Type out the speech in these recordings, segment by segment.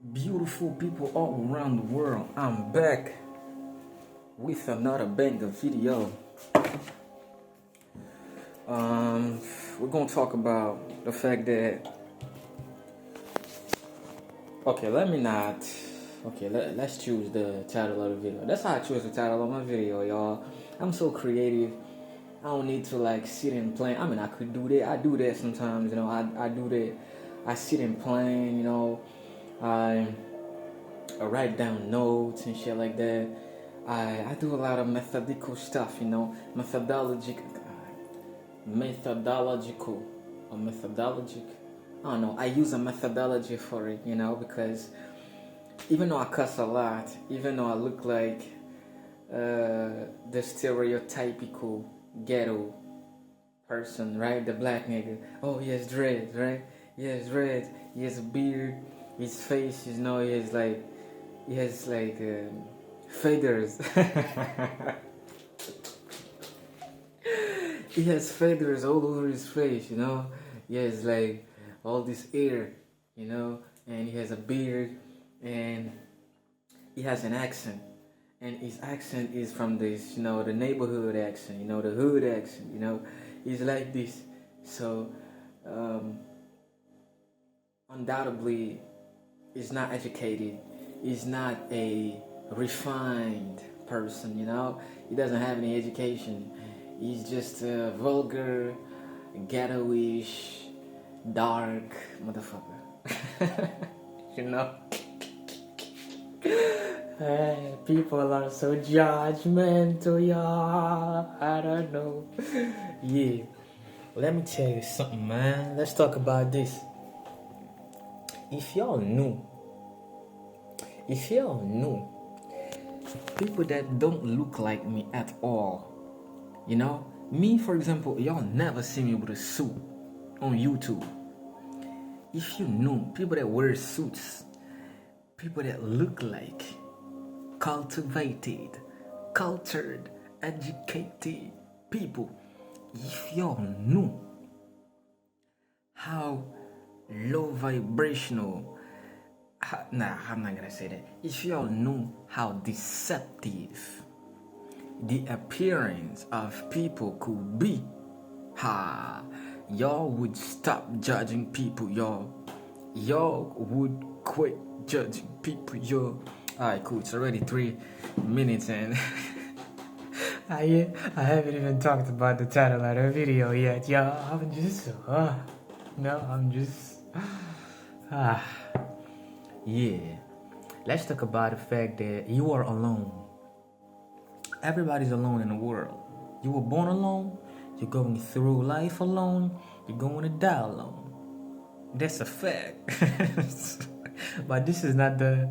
Beautiful people all around the world, I'm back with another banger video. We're gonna talk about the fact that let's choose the title of the video. That's how I choose the title of my video, y'all. I'm so creative. I don't need to sit and plan. I mean, I could do that. I do that sometimes, I do that. I sit and plan, I write down notes and shit like that. I do a lot of methodical stuff, methodological or methodologic. I don't know. I use a methodology for it, because even though I cuss a lot, even though I look like the stereotypical ghetto person, right? The black nigga. Oh, he has dreads, right? He has dreads. He has a beard. His face, he has feathers. He has feathers all over his face, He has all this hair, and he has a beard, and he has an accent. And his accent is from this, the neighborhood accent, the hood accent, He's like this. So, undoubtedly, he's not educated. He's not a refined person, He doesn't have any education. He's just a vulgar, ghetto-ish, dark motherfucker. People are so judgmental, y'all. I don't know. Yeah. Let me tell you something, man. Let's talk about this. If y'all knew, people that don't look like me at all, me, for example, y'all never see me with a suit on YouTube. If you knew, people that wear suits, people that look like cultivated, cultured, educated people, if y'all knew how low vibrational, I'm not gonna say that. If y'all knew how deceptive the appearance of people could be, y'all would stop judging people, y'all would quit judging people, Alright, cool. It's already 3 minutes and I haven't even talked about the title of the video yet, y'all. Yeah. Let's talk about the fact that you are alone. Everybody's alone in the world. You were born alone. You're going through life alone. You're going to die alone. That's a fact. But this is not the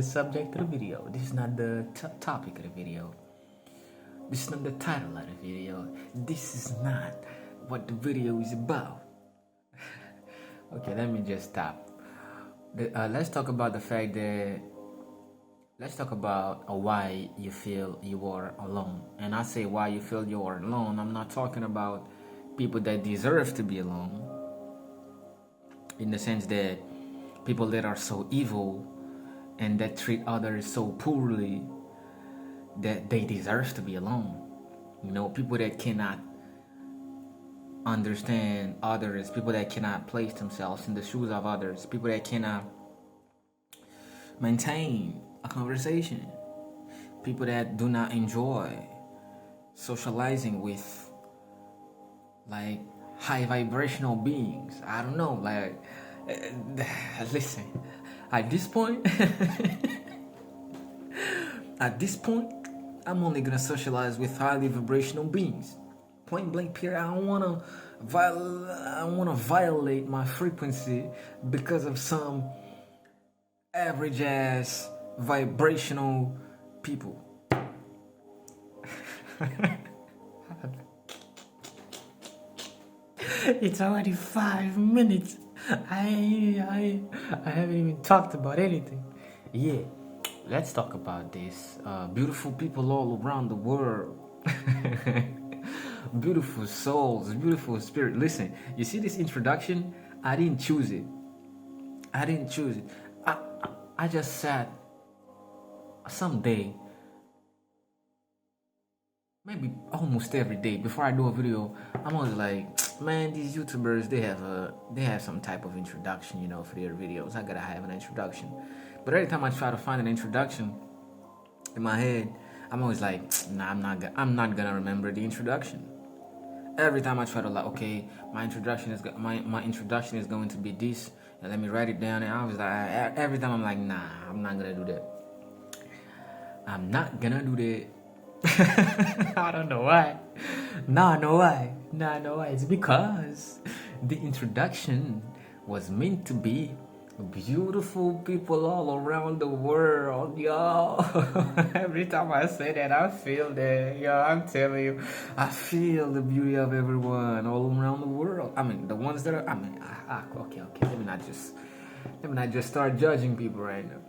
subject of the video. This is not the topic of the video. This is not the title of the video. This is not what the video is about. Okay, let me just stop. Let's talk about the fact that. Let's talk about why you feel you are alone. And I say why you feel you are alone. I'm not talking about people that deserve to be alone, in the sense that people that are so evil and that treat others so poorly that they deserve to be alone. People that cannot understand others, people that cannot place themselves in the shoes of others, people that cannot maintain a conversation, people that do not enjoy socializing with high vibrational beings. I don't know, listen, at this point I'm only gonna socialize with highly vibrational beings. Point blank period. I don't wanna violate my frequency because of some average ass vibrational people. It's already 5 minutes. I haven't even talked about anything. Yeah, let's talk about this. Beautiful people all around the world. Beautiful souls, beautiful spirit. Listen, you see this introduction? I didn't choose it. I just sat someday, maybe almost every day before I do a video. I'm always like, man, these YouTubers, they have some type of introduction, for their videos. I gotta have an introduction. But every time I try to find an introduction in my head, I'm always like, nah, I'm not gonna remember the introduction. Every time I try to, like, okay, my introduction is going to be this, and let me write it down. And I was like, every time I'm like, nah, I'm not gonna do that. I'm not gonna do that. I don't know why. I know why. It's because the introduction was meant to be beautiful people all around the world, y'all. Every time I say that, I feel that, y'all. I'm telling you, I feel the beauty of everyone all around the world. I mean, the ones that are, okay. Let me not just start judging people right now.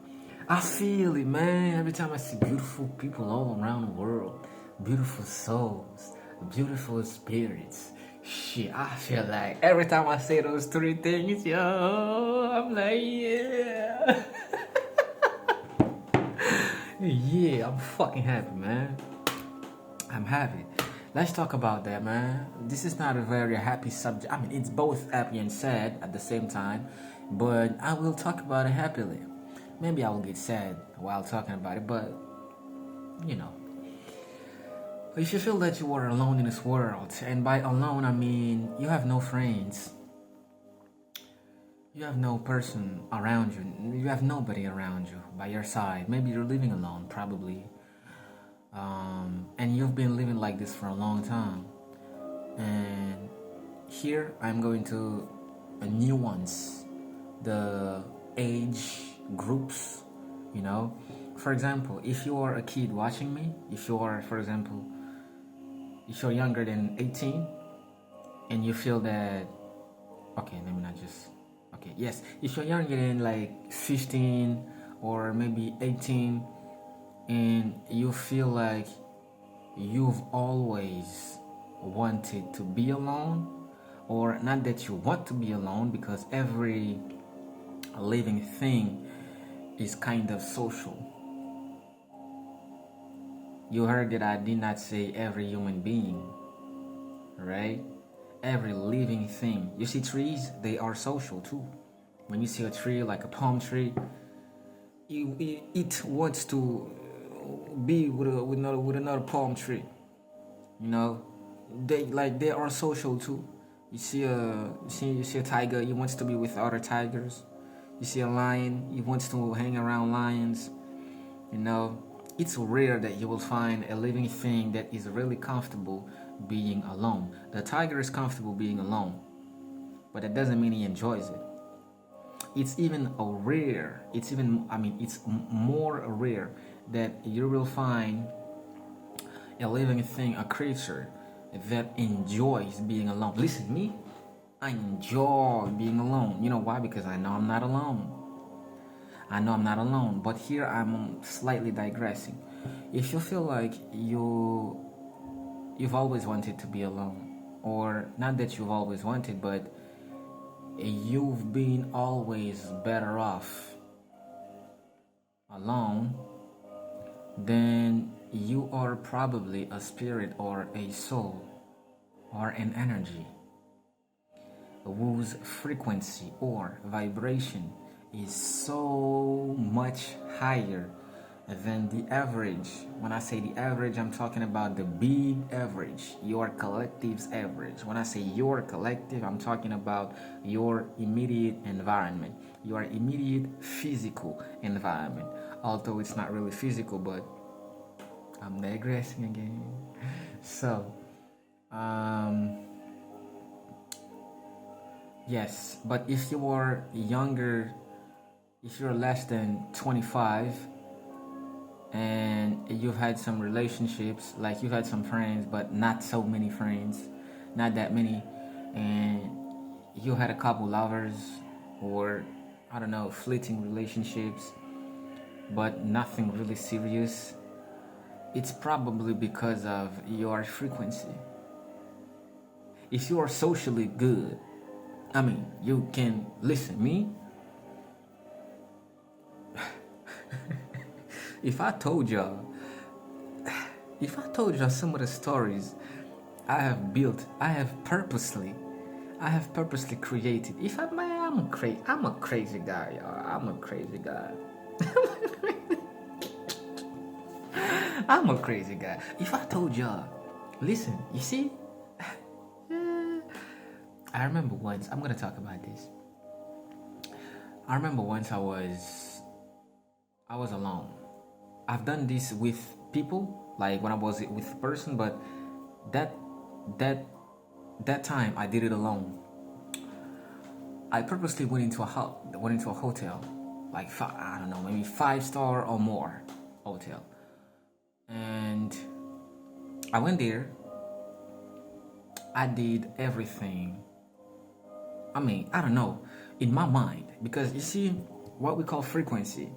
I feel it, man. Every time I see beautiful people all around the world, beautiful souls, beautiful spirits. Shit, I feel like every time I say those three things, yo, I'm like, yeah. Yeah, I'm fucking happy, man. I'm happy. Let's talk about that, man. This is not a very happy subject. I mean, it's both happy and sad at the same time, but I will talk about it happily. Maybe I will get sad while talking about it, but, if you feel that you are alone in this world, and by alone I mean you have no friends, you have no person around you, you have nobody around you by your side. Maybe you're living alone, probably, and you've been living like this for a long time. And here I'm going to nuance the age groups. For example, if you are a kid watching me, if you're younger than 18 and you feel that, if you're younger than like 15 or maybe 18 and you feel like you've always wanted to be alone, or not that you want to be alone, because every living thing is kind of social. You heard that I did not say every human being, right? Every living thing. You see trees, they are social too. When you see a tree like a palm tree, it wants to be with another palm tree. They are social too. You see a tiger, he wants to be with other tigers. You see a lion, he wants to hang around lions. It's rare that you will find a living thing that is really comfortable being alone. The tiger is comfortable being alone, but that doesn't mean he enjoys it. It's more rare that you will find a living thing, a creature that enjoys being alone. Listen, me, I enjoy being alone. You know why? Because I know I'm not alone. But here I'm slightly digressing. If you feel like you've always wanted to be alone, or not that you've always wanted, but you've been always better off alone, then you are probably a spirit or a soul or an energy whose frequency or vibration is so much higher than the average. When I say the average, I'm talking about the big average, your collective's average. When I say your collective, I'm talking about your immediate environment, your immediate physical environment. Although it's not really physical, but I'm digressing again. So, yes, but if you are younger, if you're less than 25 and you've had some relationships, like you've had some friends but not so many friends, not that many, and you had a couple lovers, or I don't know, fleeting relationships, but nothing really serious, it's probably because of your frequency. If you are socially good, you can listen. Me, If I told y'all, if I told y'all some of the stories I have built, I have purposely created. If I, man, I'm a crazy guy, y'all. I'm a crazy guy. I'm a crazy guy. If I told y'all, listen, you see, I remember once. I'm gonna talk about this. I remember once I was alone. I've done this with people, like when I was with a person, but that that that time I did it alone. I purposely went into a hotel, like I don't know, maybe 5 star or more hotel, and I went there. I did everything. I mean, I don't know, in my mind, because you see, what we call frequency.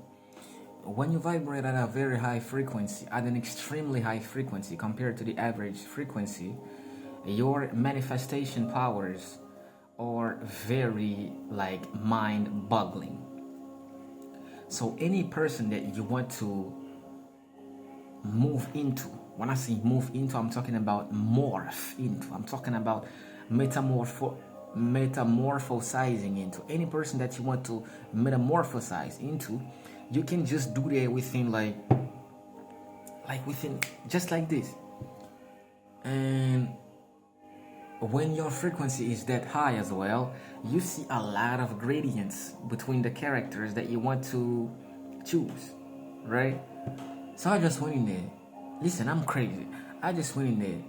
When you vibrate at a very high frequency, at an extremely high frequency compared to the average frequency, your manifestation powers are very like mind-boggling. So any person that you want to move into, when I say move into, I'm talking about morph into. I'm talking about metamorphosizing into. Any person that you want to metamorphosize into, you can just do that within within just like this. And when your frequency is that high as well, you see a lot of gradients between the characters that you want to choose, right? So I just went in there. Listen, I'm crazy. I just went in there,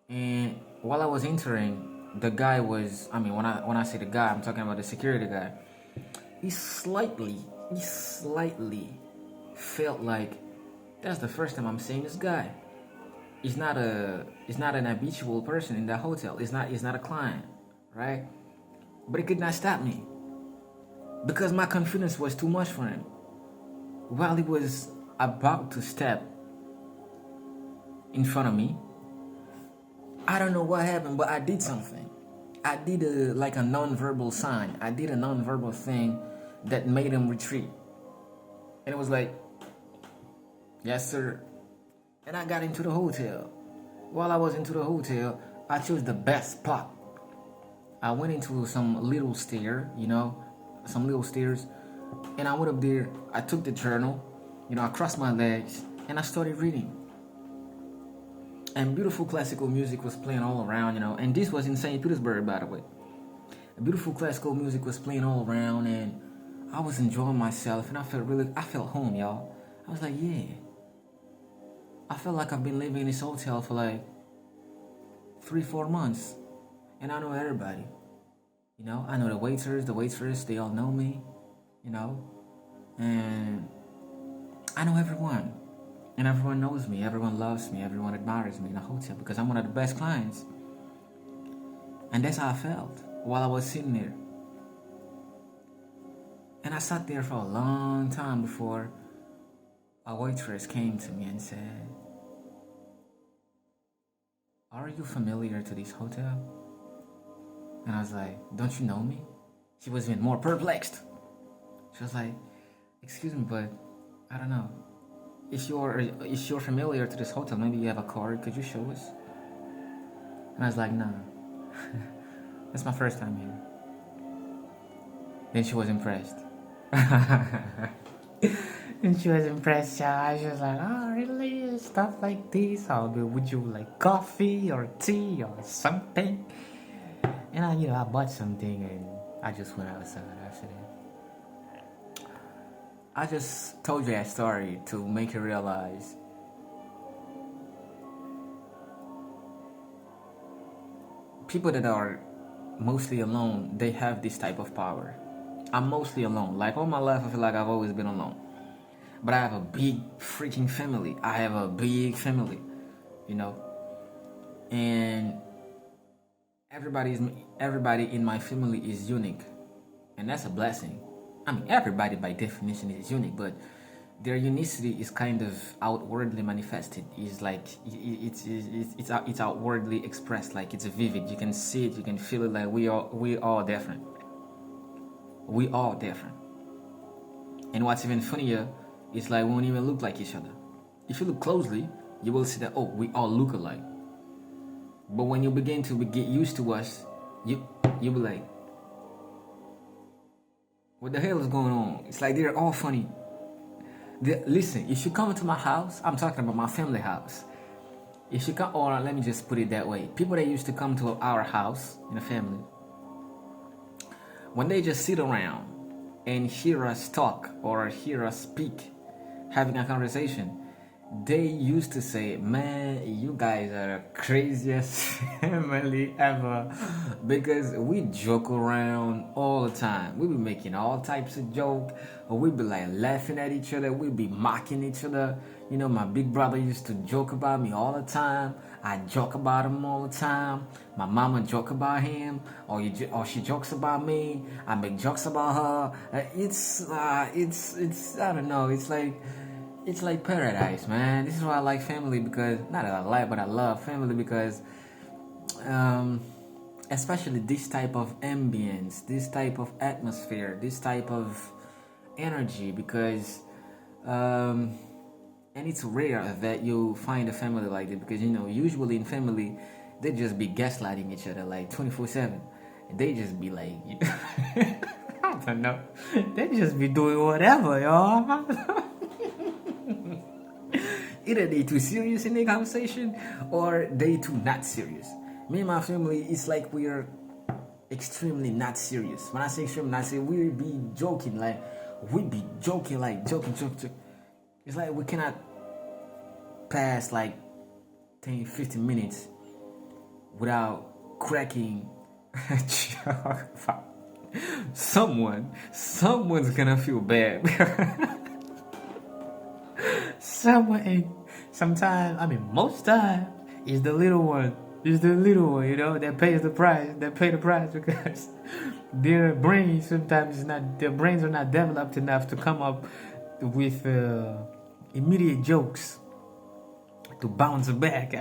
and while I was entering, the guy was. I mean, when I say the guy, I'm talking about the security guy. He slightly felt like that's the first time I'm seeing this guy. He's not an habitual person in that hotel. He's not a client, right? But he could not stop me because my confidence was too much for him. While he was about to step in front of me, I don't know what happened, but I did something. I did a non-verbal sign. I did a non-verbal thing that made him retreat. And it was like, yes, sir. And I got into the hotel. While I was into the hotel, I chose the best spot. I went into some little stairs, and I went up there. I took the journal, I crossed my legs, and I started reading. And beautiful classical music was playing all around, and this was in St. Petersburg, by the way. Beautiful classical music was playing all around, and I was enjoying myself, and I felt home, y'all. I was like, yeah. I felt like I've been living in this hotel for like 3-4 months, and I know everybody. I know the waitress, they all know me, and I know everyone. And everyone knows me, everyone loves me, everyone admires me in a hotel because I'm one of the best clients. And that's how I felt while I was sitting there. And I sat there for a long time before a waitress came to me and said, "Are you familiar to this hotel?" And I was like, "Don't you know me?" She was even more perplexed. She was like, "Excuse me, but I don't know. If you're familiar to this hotel, maybe you have a card, could you show us?" And I was like, "Nah, that's my first time here." Then she was impressed. And she was impressed, yeah. She was like, "Oh, really? Stuff like this? Would you like coffee or tea or something?" And I bought something and I just went outside after that. I just told you that story to make you realize people that are mostly alone, they have this type of power. I'm mostly alone. Like all my life, I feel like I've always been alone. But I have a big freaking family. And everybody in my family is unique, and that's a blessing. I mean, everybody by definition is unique, but their unicity is kind of outwardly manifested. It's like it's outwardly expressed, like it's vivid. You can see it, you can feel it. Like we all different. We all different. And what's even funnier, It's like we won't even look like each other. If you look closely, you will see that, oh, we all look alike. But when you begin to get used to us, you be like, what the hell is going on? It's like they're all funny. Listen, if you come into my house, I'm talking about my family house. If you come, or let me just put it that way, people that used to come to our house in a family, when they just sit around and hear us talk or hear us speak, having a conversation, they used to say, man, you guys are the craziest family ever, because we joke around all the time. We be making all types of jokes, or we be like laughing at each other, we be mocking each other. You know, my big brother used to joke about me all the time. I joke about him all the time. My mama joke about him, or she jokes about me. I make jokes about her. It's I don't know. It's like paradise, man. This is why I like family, because not that I like, but I love family because, especially this type of ambience, this type of atmosphere, this type of energy, because, and it's rare that you find a family like this, because usually in family they just be gaslighting each other like 24/7. They just be like, I don't know, they just be doing whatever, y'all. Either they too serious in their conversation or they too not serious. Me and my family, it's like we're extremely not serious. When I say extremely not serious, we be joking like joking. It's like we cannot pass like 10, 15 minutes without cracking a joke about someone's gonna feel bad. Most time, it's the little one. That pays the price. That pay the price because their brains are not developed enough to come up with immediate jokes to bounce back.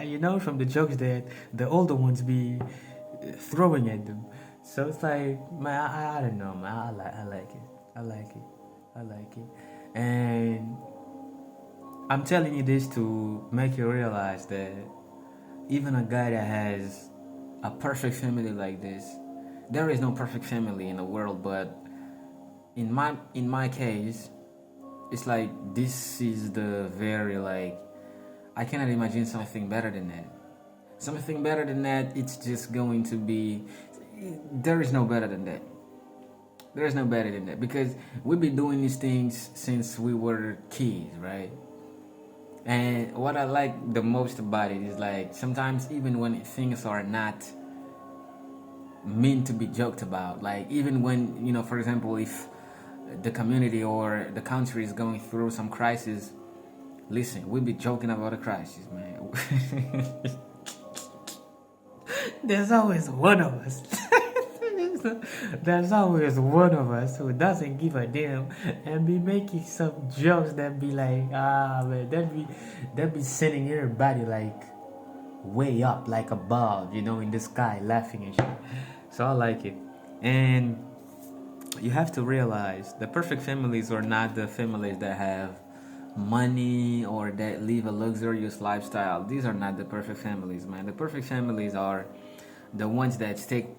From the jokes that the older ones be throwing at them. So it's like, man, I don't know, man. I like it, and I'm telling you this to make you realize that even a guy that has a perfect family like this, there is no perfect family in the world, but in my case, it's like this is the very, like, I cannot imagine something better than that. Something better than that, it's just going to be, there is no better than that. There's no better than that, because we've been doing these things since we were kids, right? And what I like the most about it is, like, sometimes even when things are not meant to be joked about, like even when, for example, if the community or the country is going through some crisis, listen, we'll be joking about the crisis, man. There's always one of us. There's always one of us who doesn't give a damn and be making some jokes that be like, man, that be sending everybody like way up, like above, in the sky, laughing and shit. So I like it. And you have to realize the perfect families are not the families that have money or that live a luxurious lifestyle. These are not the perfect families, man. The perfect families are the ones that stick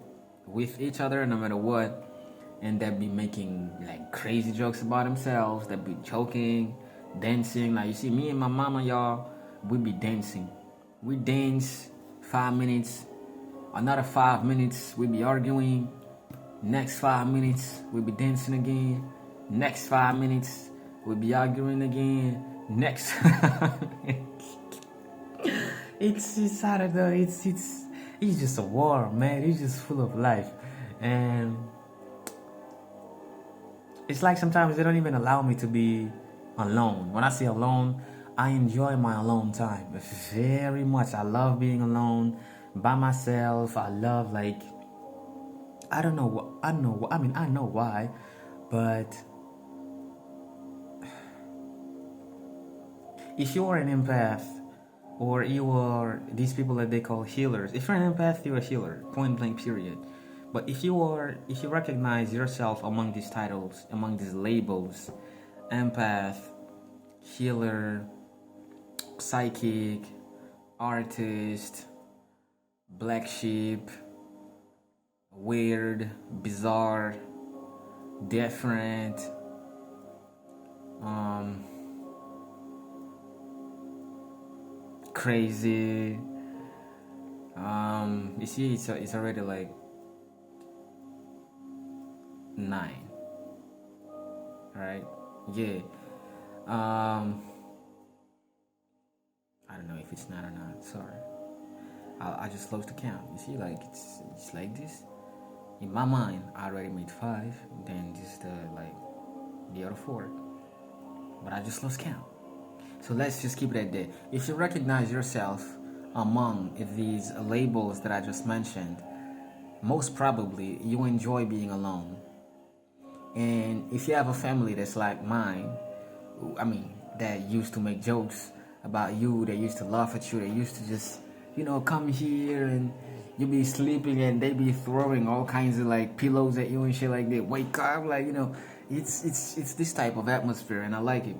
with each other no matter what, and that be making like crazy jokes about themselves, that be joking, dancing. Like, you see me and my mama, y'all, we be dancing. We dance 5 minutes, another 5 minutes we be arguing, next 5 minutes we be dancing again, next 5 minutes we be arguing again, next it's I don't know, it's just a war, man. It's just full of life. And it's like sometimes they don't even allow me to be alone. When I say alone, I enjoy my alone time very much. I love being alone by myself. I love, like, I know why, but if you are an empath, or you are these people that they call healers. If you're an empath, you're a healer, point blank, period. But if you recognize yourself among these titles, among these labels, empath, healer, psychic, artist, black sheep, weird, bizarre, different, crazy. You see, it's already like 9. All right, yeah. I don't know if it's 9 or not. Sorry, I just lost the count. You see, like it's like this. In my mind, I already made 5. Then just the other 4, but I just lost count. So let's just keep it at that. If you recognize yourself among these labels that I just mentioned, most probably you enjoy being alone. And if you have a family that's like mine, I mean, that used to make jokes about you, they used to laugh at you, they used to just, come here and you be sleeping and they be throwing all kinds of like pillows at you and shit like that. Wake up, like, it's this type of atmosphere, and I like it.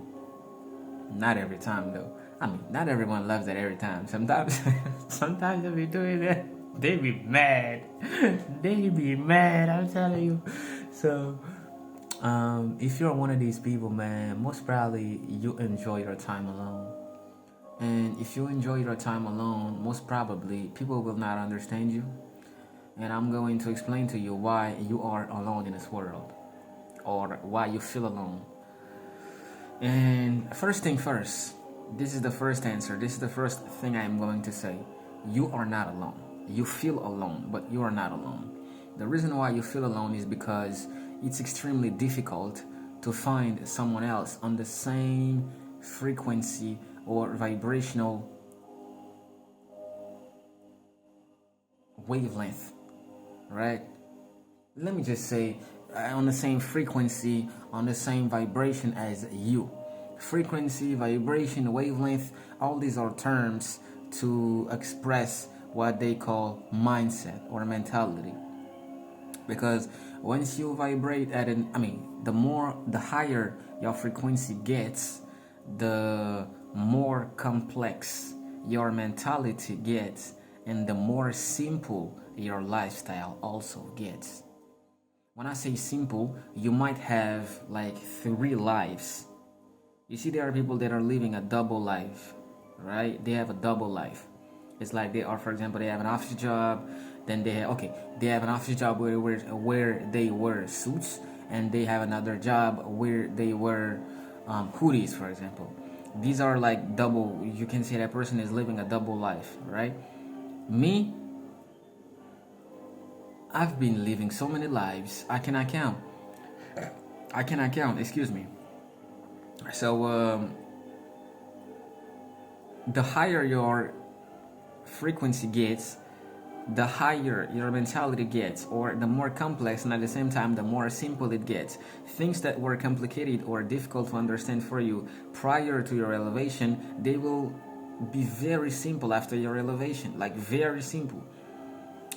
Not every time though. I mean, not everyone loves that every time. Sometimes they be doing that. They be mad. I'm telling you. So, if you're one of these people, man, most probably you enjoy your time alone. And if you enjoy your time alone, most probably people will not understand you. And I'm going to explain to you why you are alone in this world, or why you feel alone. And first thing first, this is the first answer. This is the first thing I am going to say. You are not alone. You feel alone, but you are not alone. The reason why you feel alone is because it's extremely difficult to find someone else on the same frequency or vibrational wavelength, right? Let me just say, on the same frequency, on the same vibration as you. Frequency, vibration, wavelength, all these are terms to express what they call mindset or mentality. Because once you vibrate at the higher your frequency gets, the more complex your mentality gets, and the more simple your lifestyle also gets. When I say simple, you might have like 3 lives. You see, there are people that are living a double life, right? They have a double life. It's like they are, for example, they have an office job, then they have an office job where they wear suits, and they have another job where they wear hoodies, for example. These are like double. You can say that person is living a double life, right? Me, I've been living so many lives I cannot count. Excuse me. So the higher your frequency gets, the higher your mentality gets, or the more complex, and at the same time the more simple it gets. Things that were complicated or difficult to understand for you prior to your elevation, they will be very simple after your elevation. Like very simple.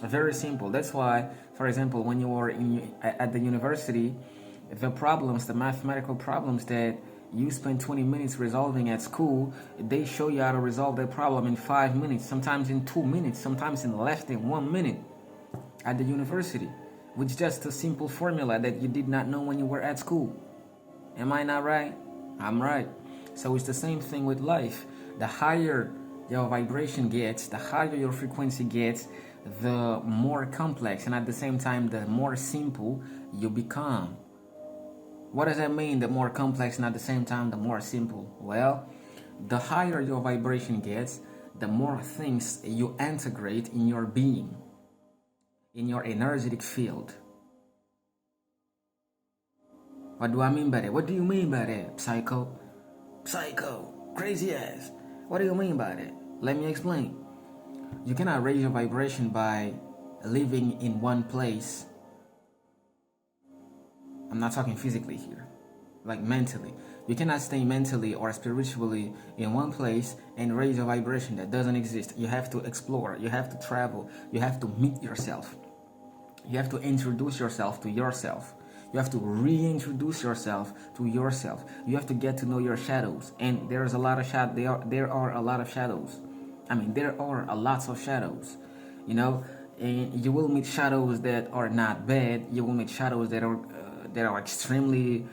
That's why, for example, when you are at the university, the mathematical problems that you spend 20 minutes resolving at school, they show you how to resolve that problem in 5 minutes, sometimes in 2 minutes, sometimes in less than 1 minute at the university, with just a simple formula that you did not know when you were at school. Am I not right? I'm right. So it's the same thing with life. The higher your vibration gets, the higher your frequency gets, the more complex, and at the same time the more simple you become. What does that mean, the more complex and at the same time the more simple? Well, the higher your vibration gets, the more things you integrate in your being, in your energetic field. What do I mean by that? What do you mean by that, psycho? Crazy ass. What do you mean by that? Let me explain. You cannot raise your vibration by living in one place. I'm not talking physically here, like mentally. You cannot stay mentally or spiritually in one place and raise a vibration that doesn't exist. You have to explore, you have to travel, you have to meet yourself. You have to introduce yourself to yourself. You have to reintroduce yourself to yourself. You have to get to know your shadows. And there's a lot of there are a lot of shadows. I mean, there are a lots of shadows, you know. And you will meet shadows that are not bad. You will meet shadows that are extremely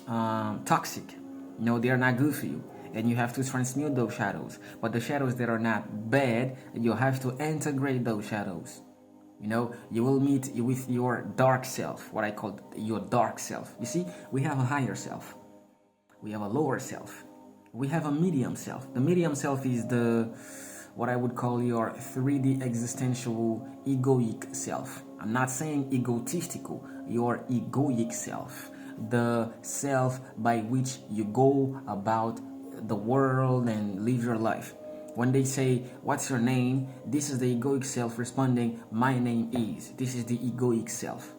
toxic. You know, they are not good for you, and you have to transmute those shadows. But the shadows that are not bad, you have to integrate those shadows. You know, you will meet with your dark self, what I call your dark self. You see, we have a higher self, we have a lower self, we have a medium self. The medium self is the what I would call your 3D existential egoic self. I'm not saying egotistical, your egoic self, the self by which you go about the world and live your life. When they say, what's your name? This is the egoic self responding, my name is. This is the egoic self.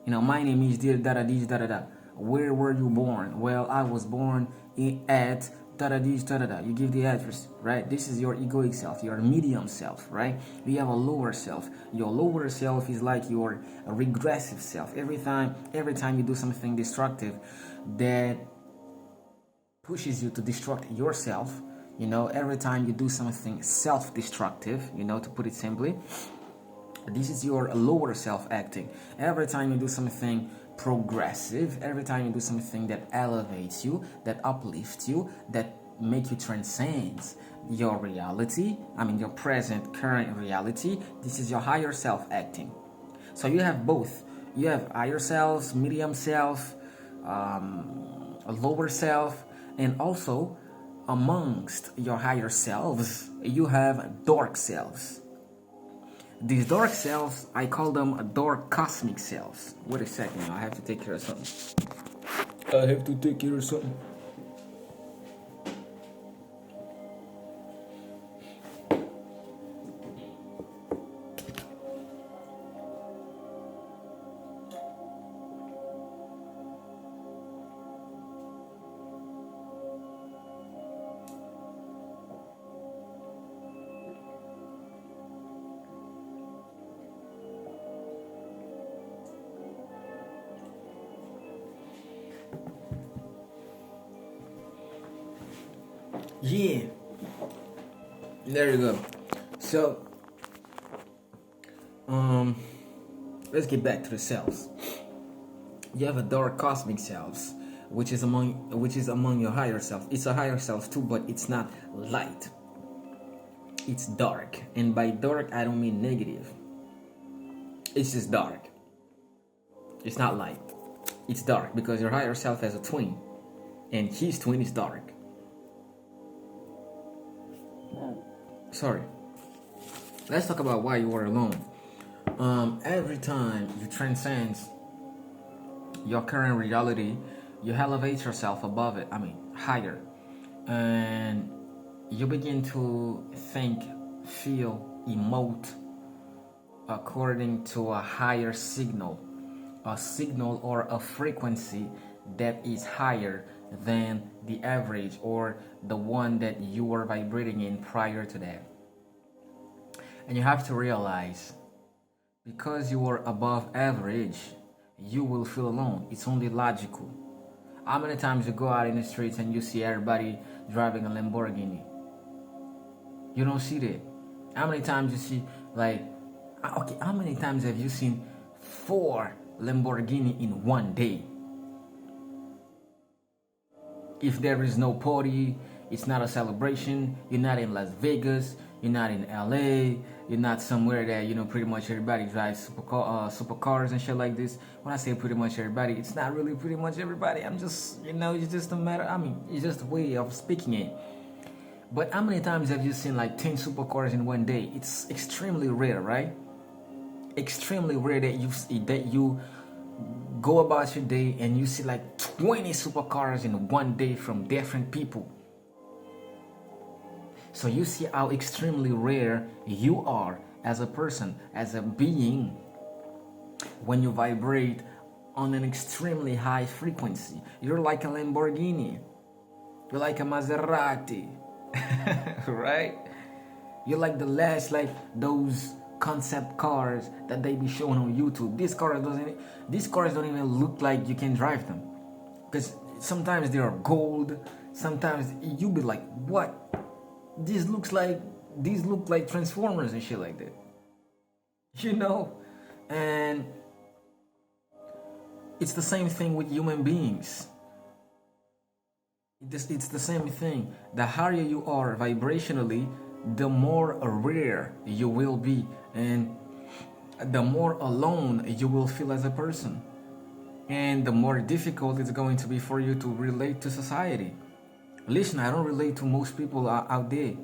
You know, my name is da da da da. Where were you born? Well, I was born at da da da da. You give the address, right? This is your egoic self, your medium self, right? You have a lower self. Your lower self is like your regressive self. Every time you do something destructive that pushes you to destruct yourself, you know, every time you do something self-destructive, you know, to put it simply, this is your lower self acting. Every time you do something progressive, every time you do something that elevates you, that uplifts you, that make you transcend your reality, I mean your present current reality, this is your higher self acting. So you have both. You have higher self, medium self, a lower self, and also amongst your higher selves, you have dark selves. These dark selves, I call them dark cosmic selves. Wait a second, I have to take care of something. Yeah, there you go. So, let's get back to the selves. You have a dark cosmic selves, which is among your higher self. It's a higher self too, but it's not light. It's dark, and by dark I don't mean negative. It's just dark. It's not light. It's dark because your higher self has a twin, and his twin is dark. Sorry. Let's talk about why you are alone. Every time you transcend your current reality, you elevate yourself above it. I mean, higher, and you begin to think, feel, emote according to a higher signal, or a frequency that is higher than the average or the one that you were vibrating in prior to that. And you have to realize, because you are above average, you will feel alone. It's only logical. How many times you go out in the streets and you see everybody driving a Lamborghini? You don't see that. How many times you see, how many times have you seen 4 Lamborghini in one day? If there is no party, it's not a celebration, you're not in Las Vegas, you're not in LA, you're not somewhere that, you know, pretty much everybody drives supercars and shit like this. When I say pretty much everybody, it's not really pretty much everybody. I'm just, you know, it's just a matter, I mean, it's just a way of speaking it. But how many times have you seen like 10 supercars in one day? It's extremely rare, right? Extremely rare that you go about your day and you see like 20 supercars in one day from different people. So you see how extremely rare you are as a person, as a being, when you vibrate on an extremely high frequency. You're like a Lamborghini. You're like a Maserati. Right? You're like the last, like those concept cars that they be showing on YouTube. These cars don't even look like you can drive them, because sometimes they are gold. Sometimes you be like, what? These look like Transformers and shit like that. And it's the same thing with human beings. It's the same thing. The higher you are vibrationally, the more rare you will be, and the more alone you will feel as a person, and the more difficult it's going to be for you to relate to society. Listen, I don't relate to most people out there.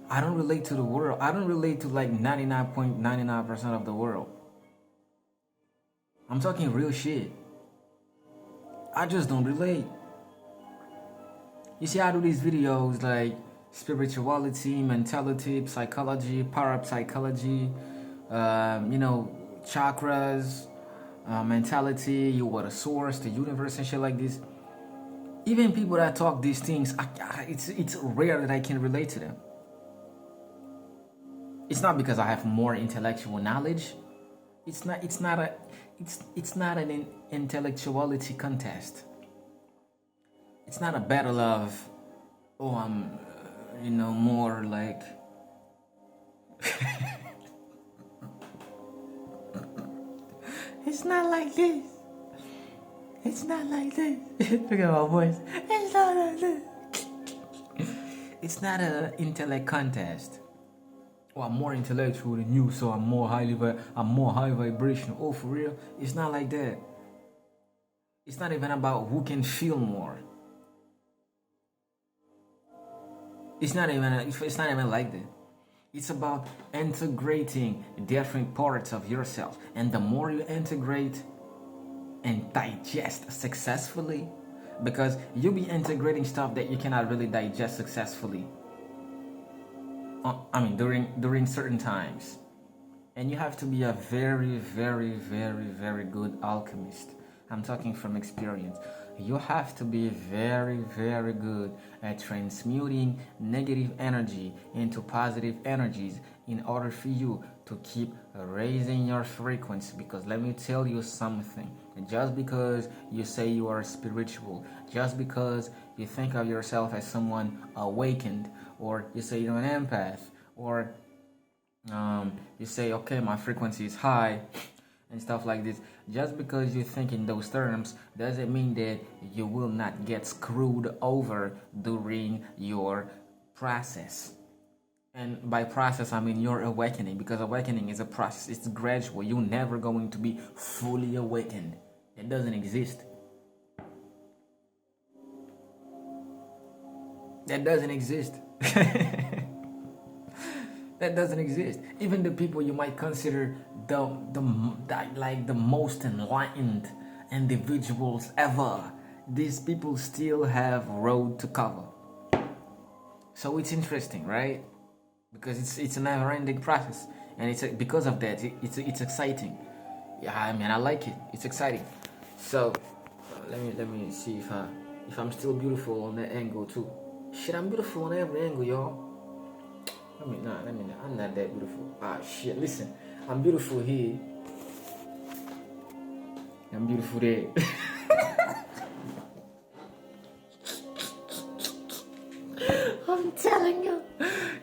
I don't relate to the world. I don't relate to like 99.99% of the world. I'm talking real shit. I just don't relate. You see, I do these videos like spirituality, mentality, psychology, parapsychology, chakras, mentality, you are the source, the universe, and shit like this. Even people that talk these things, it's rare that I can relate to them. It's not because I have more intellectual knowledge. It's not an intellectuality contest. It's not a battle of, I'm, more like. It's not like this. It's not like this. Look at my voice. It's not like this. It's not an intellect contest. I'm more intellectual than you, so I'm more high vibrational. Oh, for real? It's not like that. It's not even about who can feel more. It's not even like that. It's about integrating different parts of yourself, and the more you integrate and digest successfully, because you'll be integrating stuff that you cannot really digest successfully. During certain times, and you have to be a very, very, very, very good alchemist. I'm talking from experience. You have to be very, very good at transmuting negative energy into positive energies in order for you to keep raising your frequency. Because let me tell you something, just because you say you are spiritual, just because you think of yourself as someone awakened, or you say you're an empath, or you say, okay, my frequency is high, and stuff like this, just because you think in those terms doesn't mean that you will not get screwed over during your process. And by process, I mean your awakening, because awakening is a process. It's gradual. You're never going to be fully awakened. It doesn't exist. That doesn't exist. That doesn't exist. Even the people you might consider the most enlightened individuals ever, these people still have road to cover. So it's interesting, right? Because it's a never-ending process, and because of that, it's exciting. Yeah, I mean, I like it. It's exciting. So let me see if I'm still beautiful on that angle too. Shit, I'm beautiful on every angle, y'all. I'm not that beautiful. Shit, listen, I'm beautiful here. I'm beautiful there. I'm telling you,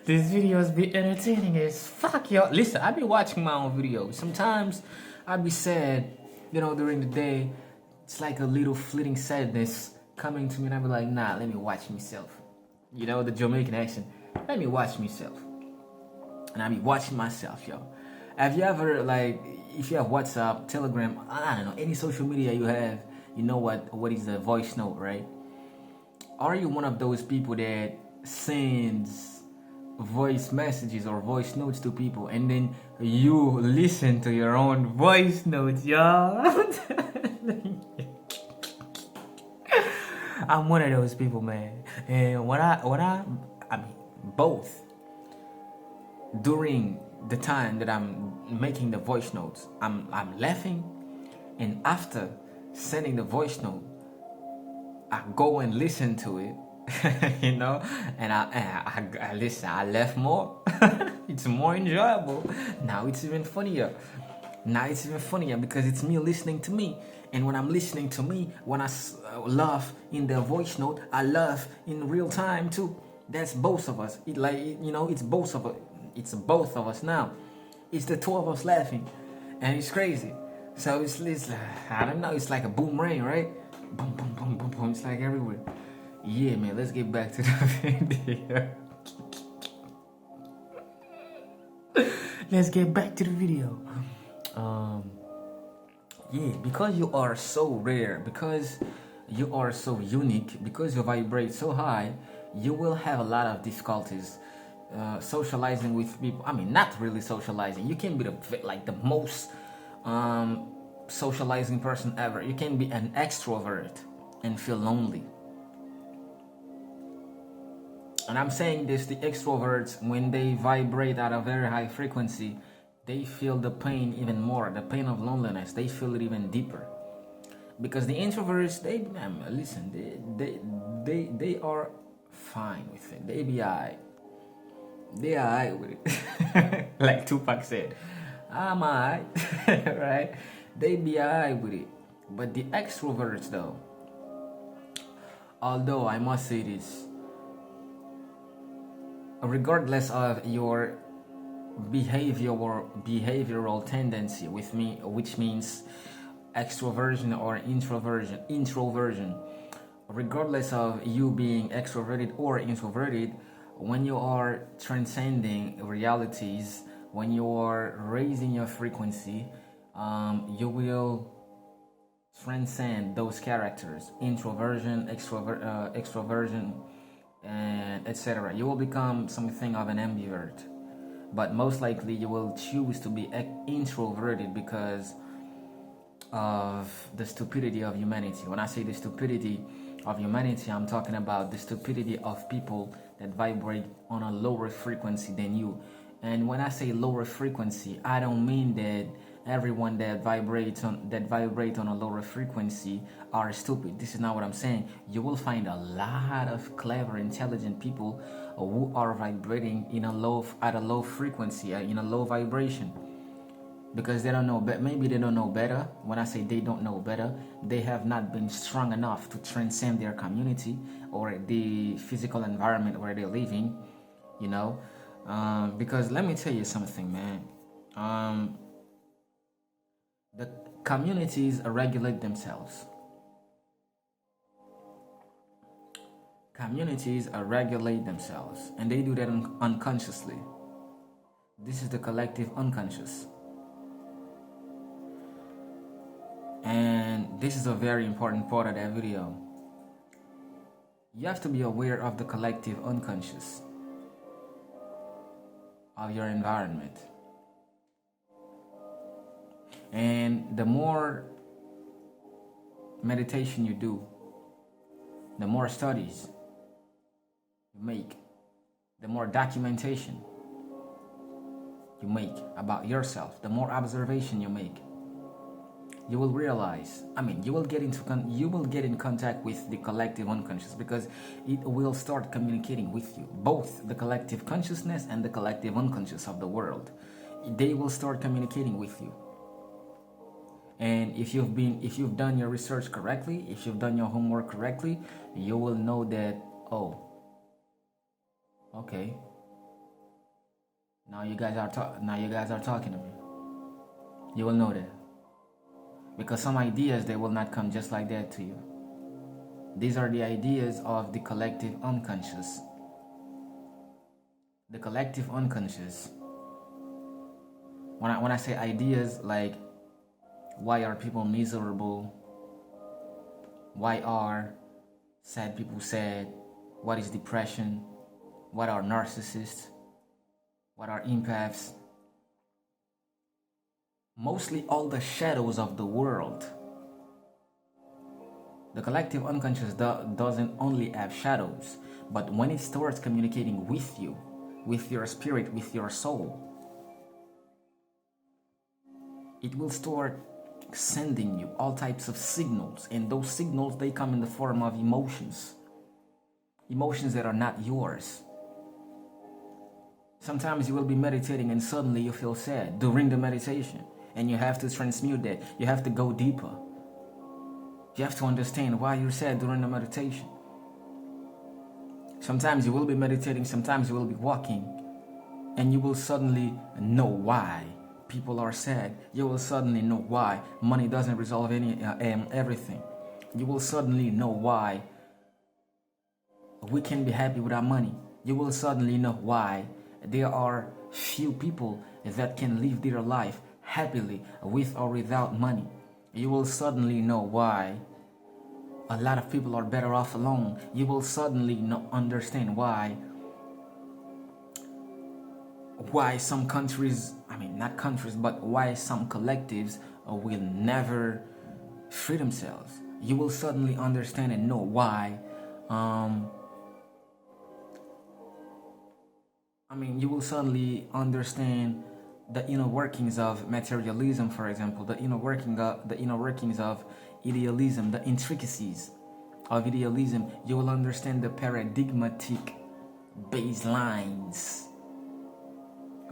these videos be entertaining as fuck, y'all. Listen, I be watching my own videos. Sometimes I be sad, during the day. It's like a little fleeting sadness coming to me, and I be like, nah, let me watch myself. The Jamaican accent. Let me watch myself. And I be watching myself, yo. Have you ever, if you have WhatsApp, Telegram, I don't know, any social media you have, you know what is a voice note, right? Are you one of those people that sends voice messages or voice notes to people, and then you listen to your own voice notes, y'all? I'm one of those people, man. And both. During the time that I'm making the voice notes, I'm laughing, and after sending the voice note, I go and listen to it, you know. And I listen. I left more. It's more enjoyable. Now it's even funnier. Now it's even funnier because it's me listening to me. And when I'm listening to me, when I laugh in the voice note, I laugh in real time too. That's both of us. It's both of us. It's both of us now. It's the two of us laughing, and it's crazy. So it's like, I don't know. It's like a boomerang, right? Boom, boom, boom, boom, boom. It's like everywhere. Yeah, man. Let's get back to the video. Let's get back to the video. Yeah, because you are so rare, because you are so unique, because you vibrate so high, you will have a lot of difficulties socializing with people. I mean, not really socializing. You can be the most socializing person ever. You can be an extrovert and feel lonely. And I'm saying this, the extroverts, when they vibrate at a very high frequency, they feel the pain even more, the pain of loneliness. They feel it even deeper. Because the introverts, they are fine with it. They be alright. They are alright with it. Like Tupac said, I'm alright, right? They be alright with it. But the extroverts, though, although I must say this, regardless of your behavioral tendency with me, which means extroversion or introversion, regardless of you being extroverted or introverted, when you are transcending realities, when you are raising your frequency, you will transcend those characters: introversion, extroversion, and etc. You will become something of an ambivert, but most likely you will choose to be introverted because of the stupidity of humanity. When I say the stupidity of humanity, I'm talking about the stupidity of people that vibrate on a lower frequency than you. And when I say lower frequency, I don't mean that everyone that vibrates on a lower frequency are stupid. This is not what I'm saying. You will find a lot of clever, intelligent people who are vibrating at a low frequency, in a low vibration, because they don't know. But maybe they don't know better. When I say they don't know better, they have not been strong enough to transcend their community or the physical environment where they're living. Because let me tell you something, man. The communities regulate themselves. Communities regulate themselves, and they do that unconsciously. This is the collective unconscious. And this is a very important part of that video. You have to be aware of the collective unconscious of your environment. And the more meditation you do, the more studies you make, the more documentation you make about yourself, the more observation you make, you will realize, you will get in contact with the collective unconscious, because it will start communicating with you, both the collective consciousness and the collective unconscious of the world. They will start communicating with you. And if you've done your research correctly, if you've done your homework correctly, you will know that, okay, now you guys are talking to me. You will know that. Because some ideas, they will not come just like that to you. These are the ideas of the collective unconscious. The collective unconscious. When I say ideas, like, why are people miserable? Why are sad people sad? What is depression? What are narcissists? What are empaths? Mostly all the shadows of the world. The collective unconscious doesn't only have shadows, but when it starts communicating with you, with your spirit, with your soul, it will start sending you all types of signals, and those signals, they come in the form of emotions. emotions that are not yours. Sometimes you will be meditating and suddenly you feel sad during the meditation, and you have to transmute that. You have to go deeper. You have to understand why you're sad during the meditation. Sometimes you will be meditating, sometimes you will be walking, and you will suddenly know why people are sad. You will suddenly know why money doesn't resolve everything. You will suddenly know why we can be happy without money. You will suddenly know why there are few people that can live their life happily with or without money. You will suddenly know why a lot of people are better off alone. You will suddenly understand why some countries, I mean not countries, but why some collectives will never free themselves. You will suddenly understand and know why you will suddenly understand the inner workings of materialism, for example, the inner workings of idealism, the intricacies of idealism. You will understand the paradigmatic baselines,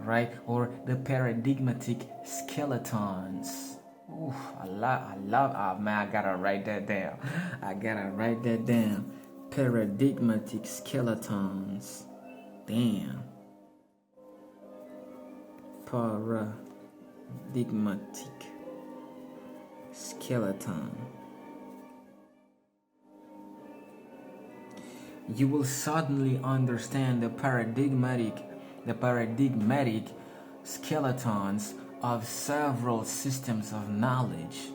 right? Or the paradigmatic skeletons. Oof, I love, oh man, I gotta write that down. Paradigmatic skeletons. Damn. Paradigmatic skeleton. You will suddenly understand the paradigmatic skeletons of several systems of knowledge.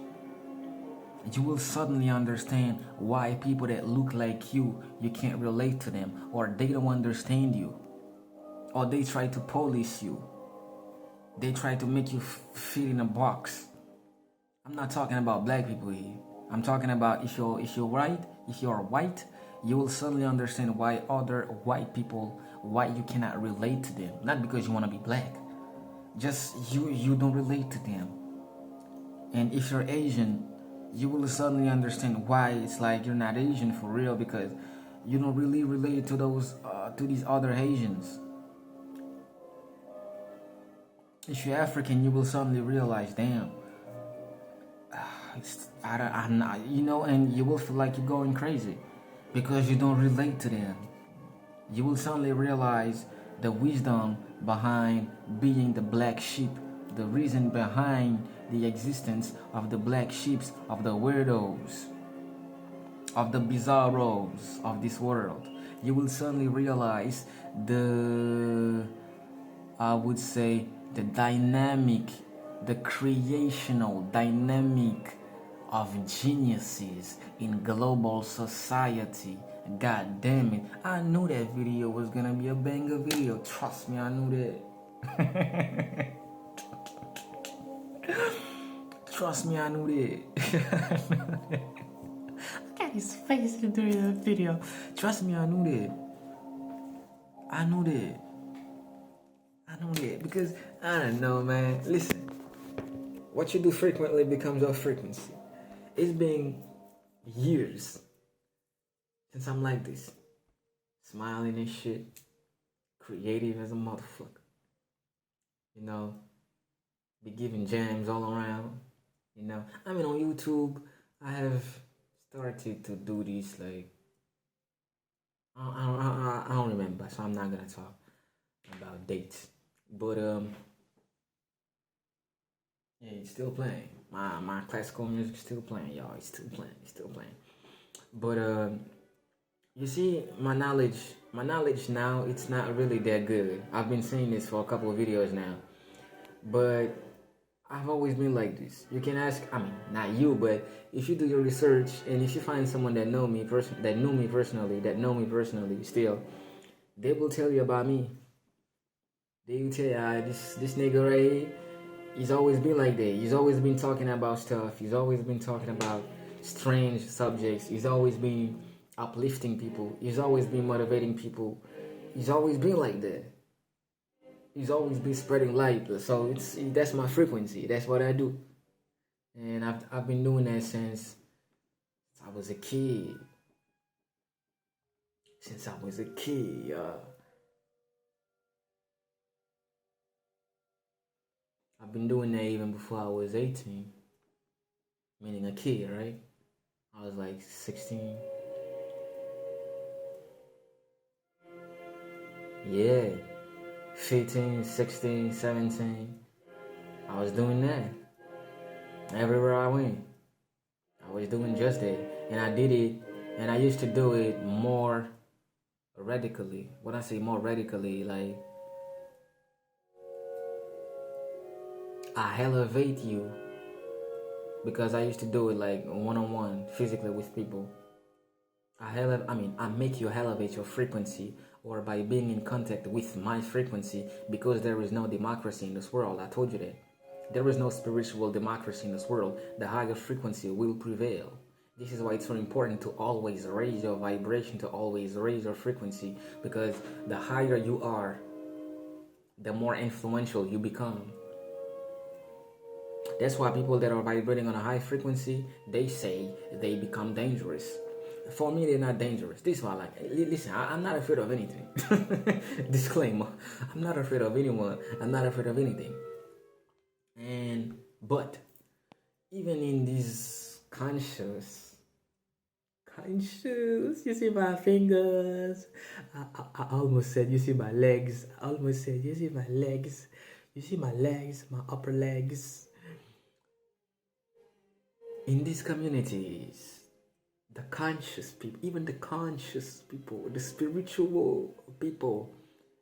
You will suddenly understand why people that look like you can't relate to them, or they don't understand you, or they try to police you. They try to make you fit in a box. I'm not talking about black people here. I'm talking about if you're white, you will suddenly understand why other white people, why you cannot relate to them. Not because you want to be black, just you don't relate to them. And if you're Asian, you will suddenly understand why it's like you're not Asian for real, because you don't really relate to these other Asians. If you're African, you will suddenly realize, damn, I'm not, and you will feel like you're going crazy because you don't relate to them. You will suddenly realize the wisdom behind being the black sheep, the reason behind the existence of the black sheeps, of the weirdos, of the bizarros of this world. You will suddenly realize I would say, the creational dynamic of geniuses in global society. God damn it. I knew that video was gonna be a banger video. Trust me, I knew that. Trust me, I knew that. Look at his face during the video. Trust me, I knew that. I knew that because I don't know, man. Listen, what you do frequently becomes your frequency. It's been years since I'm like this, smiling and shit, creative as a motherfucker. Be giving jams all around. On YouTube, I have started to do this, like, I don't remember, so I'm not gonna talk about dates. But yeah, it's still playing. My classical music is still playing, y'all. It's still playing. But you see, my knowledge now, it's not really that good. I've been saying this for a couple of videos now, but I've always been like this. You can ask, not you, but if you do your research and if you find someone that know me personally, still, they will tell you about me. They will tell you, this nigga right here, he's always been like that. He's always been talking about stuff. He's always been talking about strange subjects. He's always been uplifting people. He's always been motivating people. He's always been like that. He's always been spreading light. So that's my frequency. That's what I do. And I've been doing that since I was a kid. since I was a kid. I've been doing that even before I was 18, meaning a kid, right? I was like 16. Yeah, 15, 16, 17. I was doing that. Everywhere I went, I was doing just that. And I did it, and I used to do it more radically. When I say more radically, like, I elevate you because I used to do it like one-on-one, physically with people. I make you elevate your frequency, or by being in contact with my frequency, because there is no democracy in this world. I told you that. There is no spiritual democracy in this world. The higher frequency will prevail. This is why it's so important to always raise your vibration, to always raise your frequency, because the higher you are, the more influential you become. That's why people that are vibrating on a high frequency, they say they become dangerous. For me, they're not dangerous. This is why, like, listen, I'm not afraid of anything. Disclaimer: I'm not afraid of anyone. I'm not afraid of anything. But even in this conscious, you see my fingers. I almost said, you see my legs. I almost said, you see my legs. You see my legs, my upper legs. In these communities, the conscious people, even the conscious people, the spiritual people,